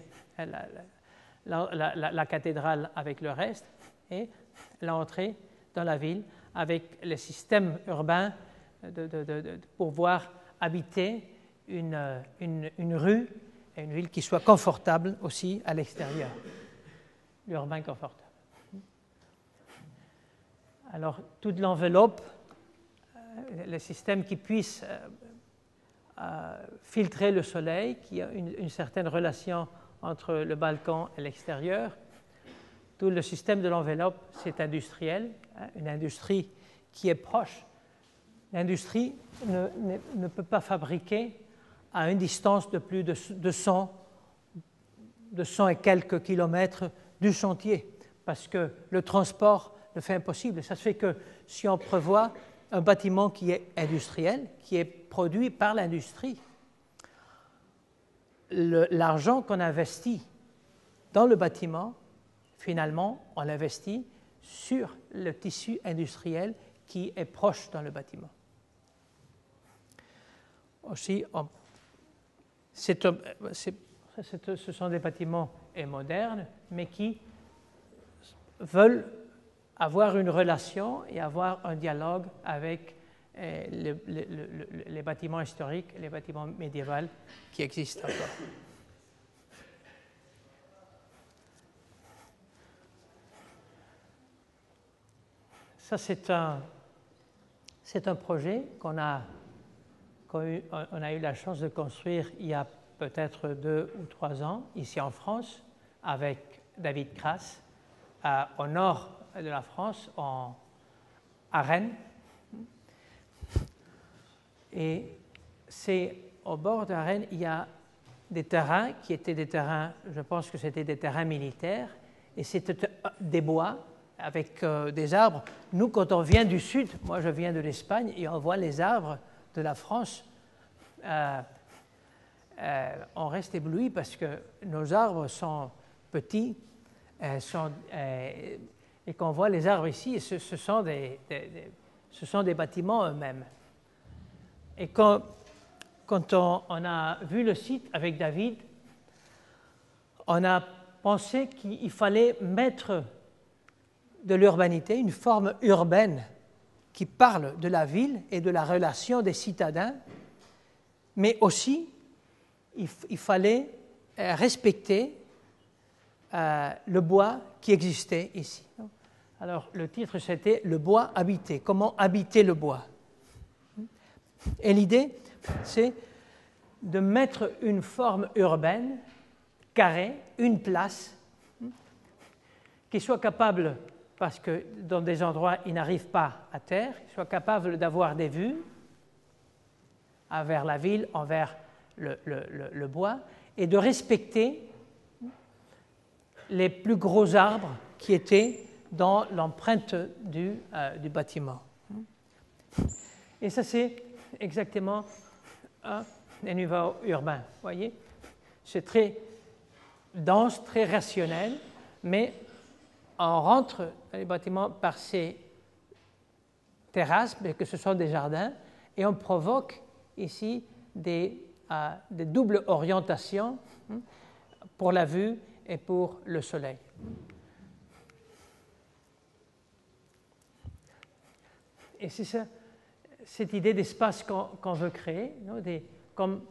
la cathédrale avec le reste, et l'entrée dans la ville avec le système urbain de pouvoir habiter une rue et une ville qui soit confortable aussi à l'extérieur, l'urbain confortable. Alors, toute l'enveloppe, le système qui puisse filtrer le soleil, qui a une certaine relation entre le balcon et l'extérieur. Tout le système de l'enveloppe, c'est industriel, une industrie qui est proche. L'industrie ne peut pas fabriquer à une distance de plus de 100 et quelques kilomètres du chantier, parce que le transport le fait impossible. Ça se fait que si on prévoit un bâtiment qui est industriel, qui est produit par l'industrie, l'argent qu'on investit dans le bâtiment, finalement, on l'investit sur le tissu industriel qui est proche dans le bâtiment. Aussi, ce sont des bâtiments modernes, mais qui veulent avoir une relation et avoir un dialogue avec les bâtiments historiques, les bâtiments médiévaux qui existent encore. Ça, c'est un projet qu'on a eu la chance de construire il y a peut-être 2 ou 3 ans, ici en France, avec David Crass, au nord de la France, à Rennes. Et c'est au bord de Rennes, il y a des terrains qui étaient des terrains, je pense que c'était des terrains militaires, et c'était des bois avec des arbres. Nous, quand on vient du sud, moi je viens de l'Espagne, et on voit les arbres de la France, on reste ébloui parce que nos arbres sont petits, et qu'on voit les arbres ici, ce sont des bâtiments eux-mêmes. Et quand on a vu le site avec David, on a pensé qu'il fallait mettre de l'urbanité, une forme urbaine qui parle de la ville et de la relation des citadins, mais aussi il fallait respecter le bois qui existait ici. Alors le titre c'était « Le bois habité », comment habiter le bois. Et l'idée, c'est de mettre une forme urbaine, carrée, une place, qui soit capable, parce que dans des endroits, ils n'arrivent pas à terre, qui soit capable d'avoir des vues envers la ville, envers le bois, et de respecter les plus gros arbres qui étaient dans l'empreinte du bâtiment. Et ça, c'est exactement un niveau urbain. Vous voyez, c'est très dense, très rationnel, mais on rentre dans les bâtiments par ces terrasses, mais que ce sont des jardins, et on provoque ici des doubles orientations pour la vue et pour le soleil. Et c'est ça, cette idée d'espace qu'on veut créer, comme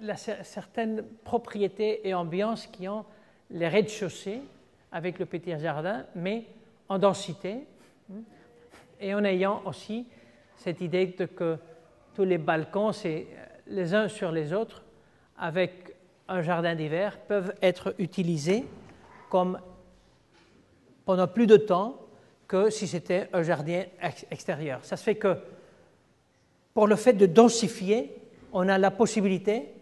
la certaine propriété et ambiance qui ont les rez-de-chaussée avec le petit jardin, mais en densité, et en ayant aussi cette idée que tous les balcons, c'est les uns sur les autres, avec un jardin d'hiver, peuvent être utilisés comme pendant plus de temps que si c'était un jardin extérieur. Ça se fait que pour le fait de densifier, on a la possibilité,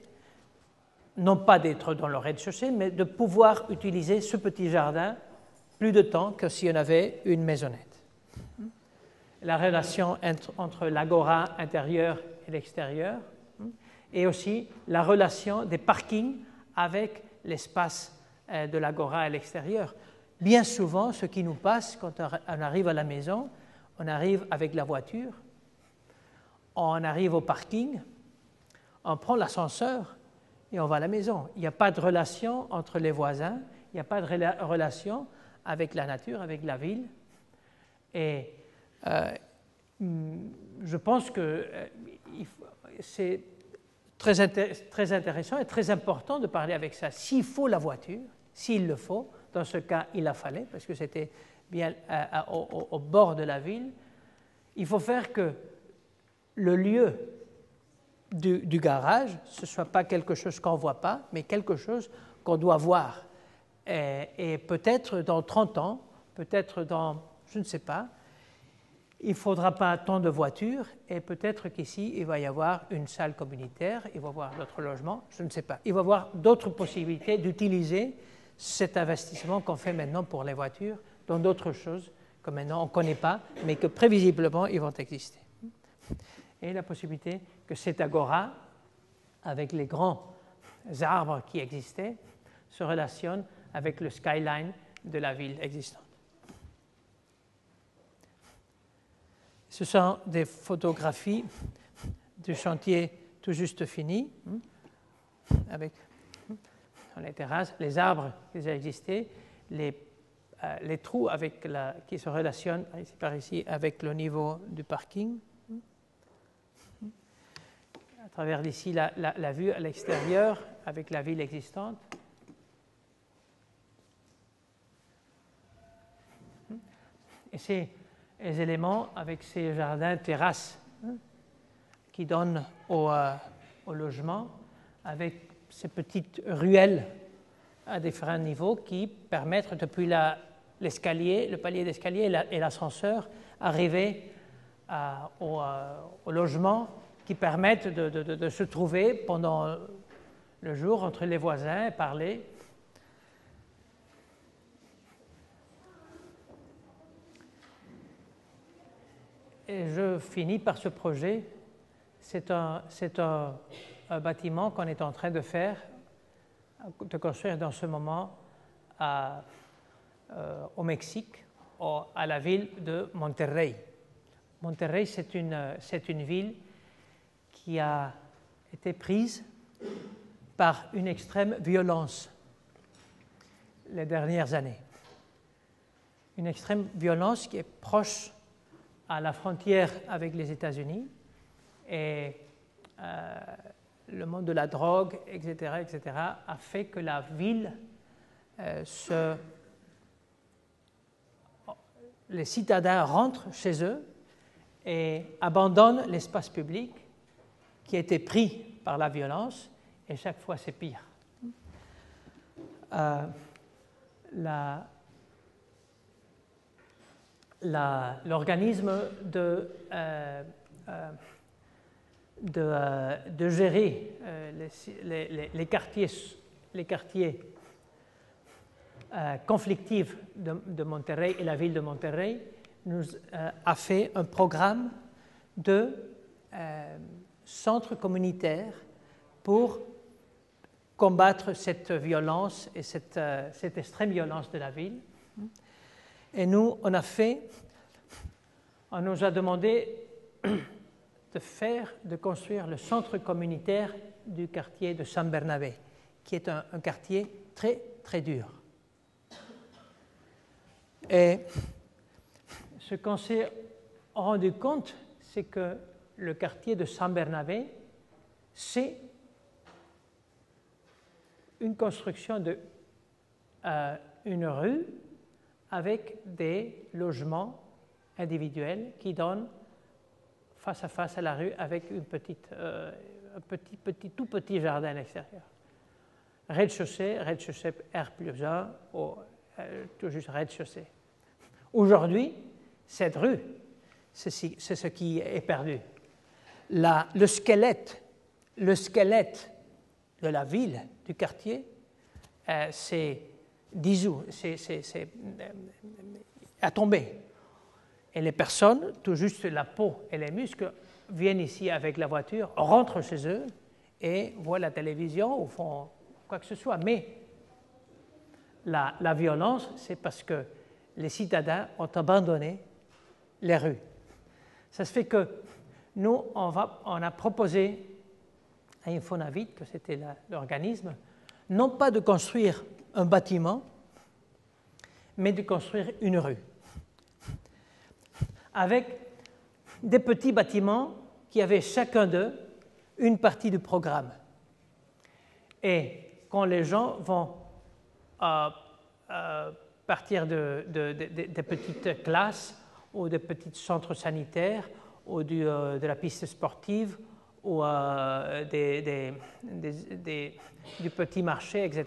non pas d'être dans le rez-de-chaussée, mais de pouvoir utiliser ce petit jardin plus de temps que si on avait une maisonnette. La relation entre l'agora intérieure et l'extérieur, et aussi la relation des parkings avec l'espace de l'agora à l'extérieur. Bien souvent, ce qui nous passe quand on arrive à la maison, On arrive avec la voiture, on arrive au parking, on prend l'ascenseur et on va à la maison. Il n'y a pas de relation entre les voisins, il n'y a pas de relation avec la nature, avec la ville. Et je pense que c'est très intéressant et très important de parler avec ça. S'il faut la voiture, s'il le faut, dans ce cas, il la fallait, parce que c'était bien au bord de la ville, il faut faire que le lieu du garage, ce ne soit pas quelque chose qu'on ne voit pas, mais quelque chose qu'on doit voir. Et peut-être dans 30 ans, peut-être dans, je ne sais pas, il ne faudra pas tant de voitures, et peut-être qu'ici, il va y avoir une salle communautaire, il va y avoir d'autres logements, je ne sais pas. Il va y avoir d'autres possibilités d'utiliser cet investissement qu'on fait maintenant pour les voitures dans d'autres choses que maintenant on ne connaît pas, mais que prévisiblement, ils vont exister. Et la possibilité que cette agora, avec les grands arbres qui existaient, se relationne avec le skyline de la ville existante. Ce sont des photographies du chantier tout juste fini, avec les terrasses, les arbres qui existaient, les trous qui se relationnent par ici avec le niveau du parking. À travers ici la vue à l'extérieur avec la ville existante. Et ces éléments avec ces jardins terrasses qui donnent au logement, avec ces petites ruelles à différents niveaux qui permettent depuis l'escalier, le palier d'escalier et l'ascenseur arriver au logement, qui permettent de se trouver pendant le jour entre les voisins et parler. Et je finis par ce projet. C'est un bâtiment qu'on est en train de de construire dans ce moment au Mexique, à la ville de Monterrey. Monterrey, c'est une ville qui a été prise par une extrême violence les dernières années. Une extrême violence qui est proche à la frontière avec les États-Unis et le monde de la drogue, etc., a fait que la ville, les citadins rentrent chez eux et abandonnent l'espace public qui a été pris par la violence, et chaque fois c'est pire. L'organisme de gérer les quartiers conflictifs de Monterrey et la ville de Monterrey nous a fait un programme de centres communautaires pour combattre cette violence et cette extrême violence de la ville. Et nous, on nous a demandé de construire le centre communautaire du quartier de San Bernabé, qui est un quartier très, très dur. Et ce qu'on s'est rendu compte, c'est que le quartier de San Bernabé, c'est une construction une rue avec des logements individuels qui donnent face à face à la rue avec un tout petit jardin à l'extérieur. Rez-de-chaussée, R+1, tout juste rez-de-chaussée. Aujourd'hui, cette rue, c'est ce qui est perdu. Le squelette de la ville, du quartier, c'est dissous, c'est à tomber. Et les personnes, tout juste la peau et les muscles, viennent ici avec la voiture, rentrent chez eux et voient la télévision ou font quoi que ce soit. Mais la violence, c'est parce que les citadins ont abandonné les rues. Ça se fait que nous, on a proposé à Infonavit, que c'était l'organisme, non pas de construire un bâtiment, mais de construire une rue, avec des petits bâtiments qui avaient chacun d'eux une partie du programme. Et quand les gens vont partir des petites classes ou des petits centres sanitaires ou de la piste sportive ou du petit marché, etc.,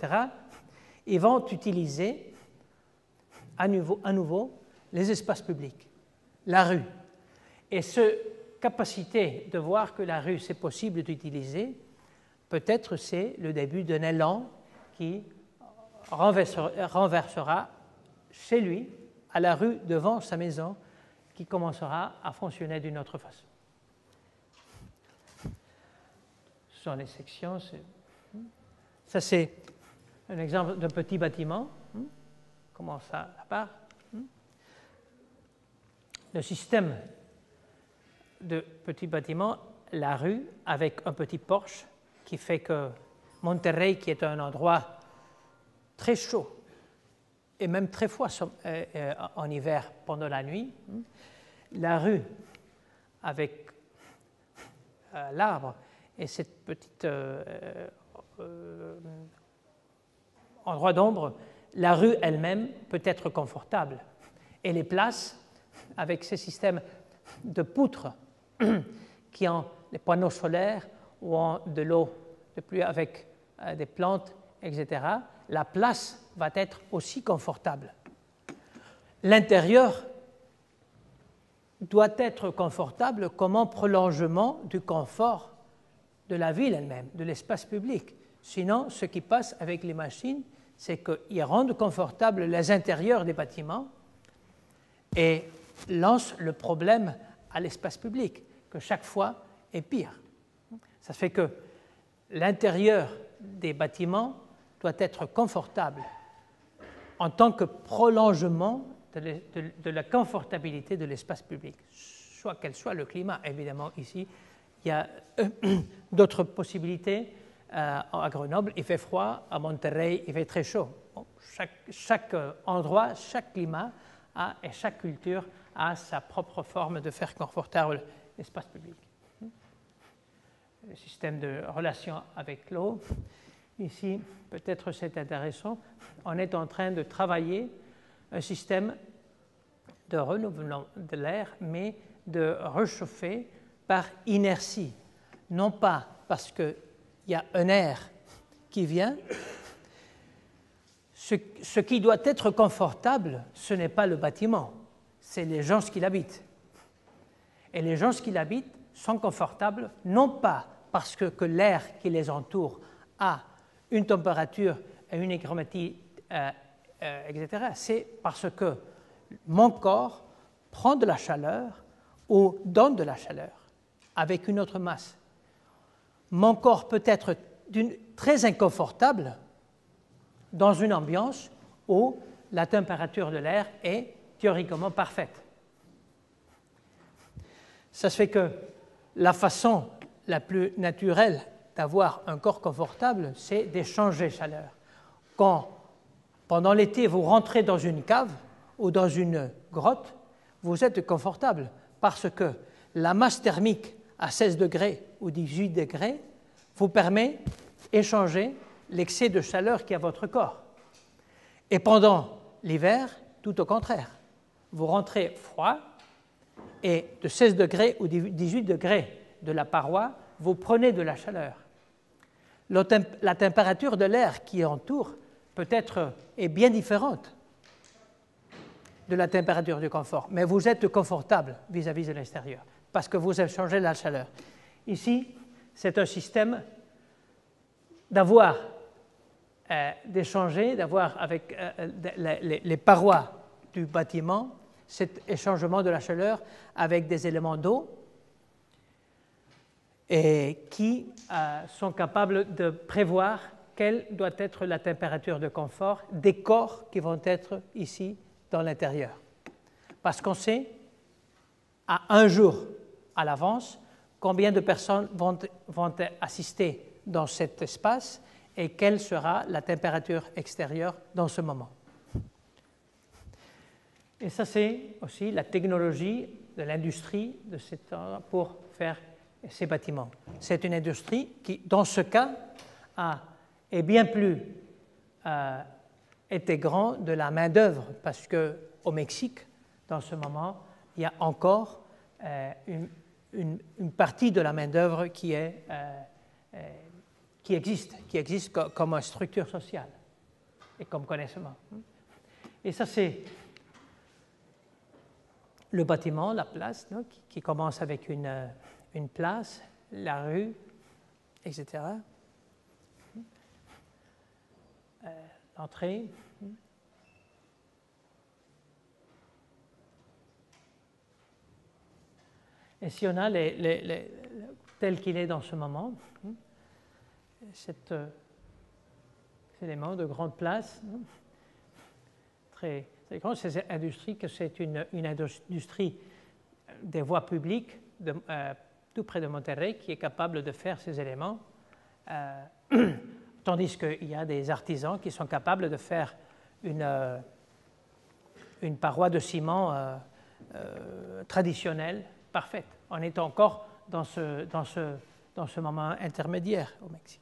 ils vont utiliser à nouveau les espaces publics, la rue. Et cette capacité de voir que la rue, c'est possible d'utiliser, peut-être c'est le début d'un élan qui renversera chez lui, à la rue devant sa maison, qui commencera à fonctionner d'une autre façon. Ce sont les sections. Ça, c'est un exemple d'un petit bâtiment. Comment ça part? Le système de petits bâtiments, la rue, avec un petit porche, qui fait que Monterrey, qui est un endroit très chaud et même très froid en hiver pendant la nuit, la rue avec l'arbre et cette petite endroit d'ombre, la rue elle-même peut être confortable. Et les places, avec ces systèmes de poutres qui ont les panneaux solaires ou ont de l'eau de pluie avec des plantes, etc., la place va être aussi confortable. L'intérieur doit être confortable comme un prolongement du confort de la ville elle-même, de l'espace public. Sinon, ce qui passe avec les machines, c'est qu'ils rendent confortables les intérieurs des bâtiments et lancent le problème à l'espace public, que chaque fois est pire. Ça fait que l'intérieur des bâtiments doit être confortable en tant que prolongement de la confortabilité de l'espace public, soit quel soit le climat. Évidemment, ici, il y a d'autres possibilités. À Grenoble, il fait froid, à Monterrey, il fait très chaud. Bon, chaque endroit, chaque climat et chaque culture a sa propre forme de faire confortable l'espace public. Le système de relation avec l'eau, ici, peut-être c'est intéressant, on est en train de travailler un système de renouvellement de l'air, mais de réchauffer par inertie, non pas parce qu'il y a un air qui vient. Ce qui doit être confortable, ce n'est pas le bâtiment, c'est les gens qui l'habitent. Et les gens qui l'habitent sont confortables, non pas parce que l'air qui les entoure a une température et une hygrométrie, etc. C'est parce que mon corps prend de la chaleur ou donne de la chaleur avec une autre masse. Mon corps peut être très inconfortable dans une ambiance où la température de l'air est théoriquement parfaite. Ça se fait que la façon la plus naturelle d'avoir un corps confortable, c'est d'échanger chaleur. Quand, pendant l'été, vous rentrez dans une cave ou dans une grotte, vous êtes confortable parce que la masse thermique à 16 degrés ou 18 degrés vous permet d'échanger l'excès de chaleur qui est à votre corps. Et pendant l'hiver, tout au contraire. Vous rentrez froid et de 16 degrés ou 18 degrés de la paroi, vous prenez de la chaleur. La température de l'air qui entoure peut-être est bien différente de la température du confort, mais vous êtes confortable vis-à-vis de l'extérieur parce que vous échangez la chaleur. Ici, c'est un système d'échanger, d'avoir avec les parois du bâtiment cet échangement de la chaleur avec des éléments d'eau et qui sont capables de prévoir quelle doit être la température de confort des corps qui vont être ici dans l'intérieur. Parce qu'on sait, à un jour à l'avance combien de personnes vont assister dans cet espace et quelle sera la température extérieure dans ce moment. Et ça, c'est aussi la technologie de l'industrie pour faire ces bâtiments. C'est une industrie qui, dans ce cas, est bien plus intégrant de la main-d'œuvre, parce qu'au Mexique, dans ce moment, il y a encore une partie de la main-d'œuvre qui existe comme structure sociale et comme connaissement. Et ça, c'est le bâtiment, la place, qui commence avec une place, la rue, etc. L'entrée. Et si on a tel qu'il est dans ce moment, cet élément de grande place, très grand, c'est industrie que c'est une industrie des voies publiques tout près de Monterrey qui est capable de faire ces éléments, tandis qu'il y a des artisans qui sont capables de faire une paroi de ciment traditionnelle, parfaite. On est encore dans ce moment intermédiaire au Mexique.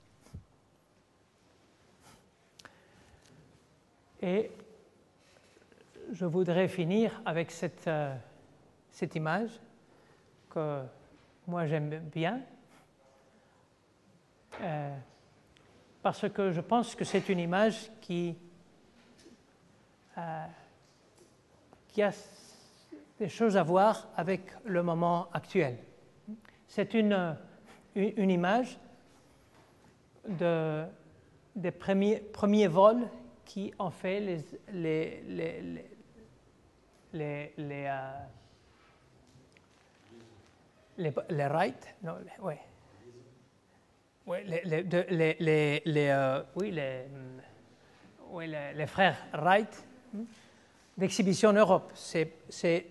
Et je voudrais finir avec cette image que moi j'aime bien, parce que je pense que c'est une image qui a des choses à voir avec le moment actuel. C'est une image des premiers vols qui ont fait les Wright, non, ouais. Oui, les frères Wright d'exhibition en Europe. C'est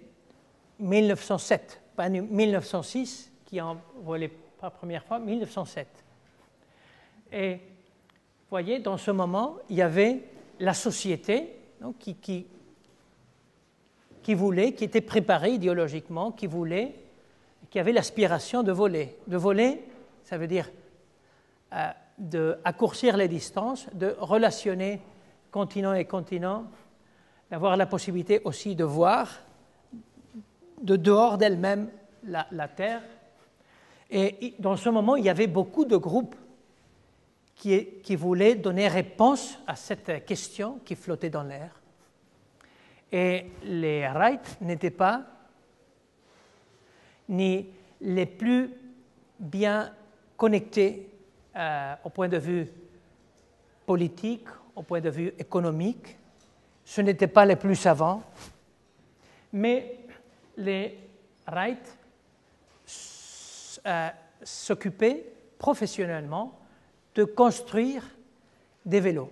1907, pas 1906 qui ont volé pour la première fois, 1907. Et vous voyez, dans ce moment, il y avait la société qui voulait, qui était préparée idéologiquement, qui avait l'aspiration de voler. De voler, ça veut dire d'accourcir les distances, de relationner continent et continent, d'avoir la possibilité aussi de voir de dehors d'elle-même la Terre. Et dans ce moment, il y avait beaucoup de groupes qui voulaient donner réponse à cette question qui flottait dans l'air. Et les Wright n'étaient pas ni les plus bien connectés au point de vue politique, au point de vue économique. Ce n'étaient pas les plus savants, mais les Wright s'occupaient professionnellement de construire des vélos.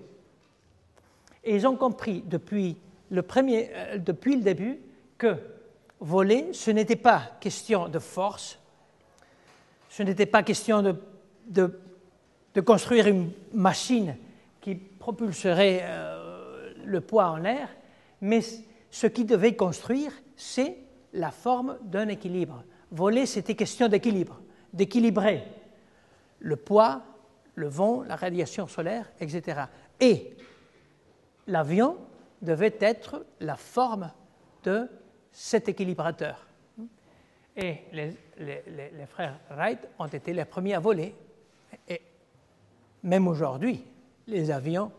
Et ils ont compris depuis le début que voler, ce n'était pas question de force, ce n'était pas question de construire une machine qui propulserait le poids en l'air, mais ce qui devait construire, c'est la forme d'un équilibre. Voler, c'était question d'équilibre, d'équilibrer le poids, le vent, la radiation solaire, etc. Et l'avion devait être la forme de cet équilibrateur. Et les frères Wright ont été les premiers à voler. Et même aujourd'hui, les avions,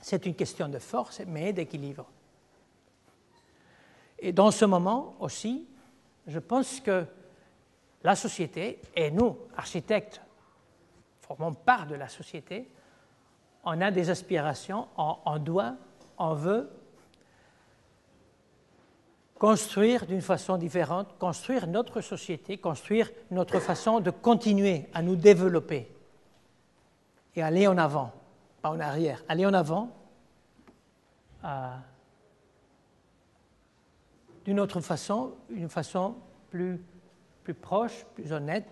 c'est une question de force, mais d'équilibre. Et dans ce moment aussi, je pense que la société, et nous, architectes, formons part de la société, on a des aspirations, on veut construire d'une façon différente, construire notre société, construire notre façon de continuer à nous développer et aller en avant, pas en arrière, aller en avant d'une autre façon, une façon plus plus proche, plus honnête,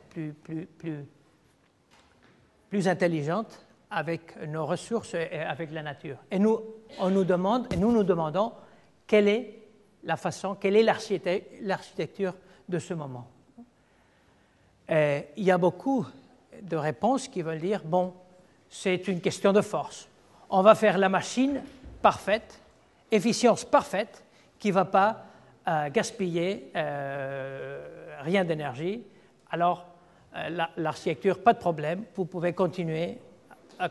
plus intelligente avec nos ressources et avec la nature. Et nous nous demandons quelle est la façon, quelle est l'architecture de ce moment. Et il y a beaucoup de réponses qui veulent dire, bon, c'est une question de force. On va faire la machine parfaite, efficience parfaite, qui ne va pas gaspiller rien d'énergie. Alors, l'architecture, pas de problème, vous pouvez continuer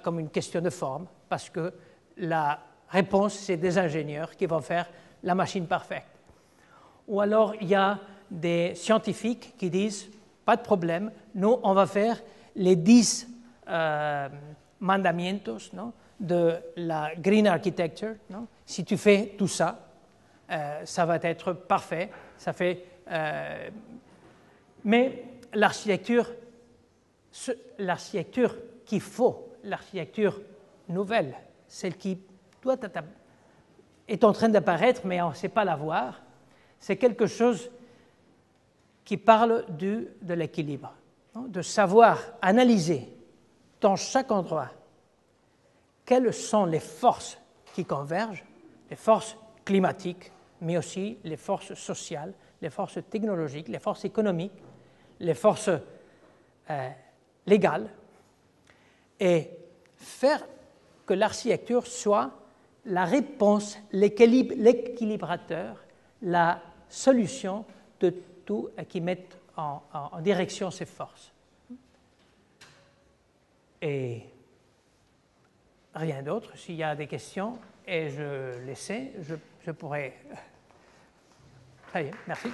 comme une question de forme, parce que la réponse, c'est des ingénieurs qui vont faire la machine parfaite. Ou alors, il y a des scientifiques qui disent, pas de problème, nous, on va faire les 10 mandamientos, non, de la Green Architecture. Non? Si tu fais tout ça, ça va être parfait. Ça fait, mais l'architecture qu'il faut, l'architecture nouvelle, celle qui est en train d'apparaître, mais on ne sait pas la voir, c'est quelque chose qui parle de l'équilibre, de savoir analyser dans chaque endroit quelles sont les forces qui convergent, les forces climatiques, mais aussi les forces sociales, les forces technologiques, les forces économiques, les forces légales, et faire que l'architecture soit la réponse, l'équilibrateur, la solution de tout qui met en direction ces forces. Et rien d'autre. S'il y a des questions, et je pourrais... Très bien, merci.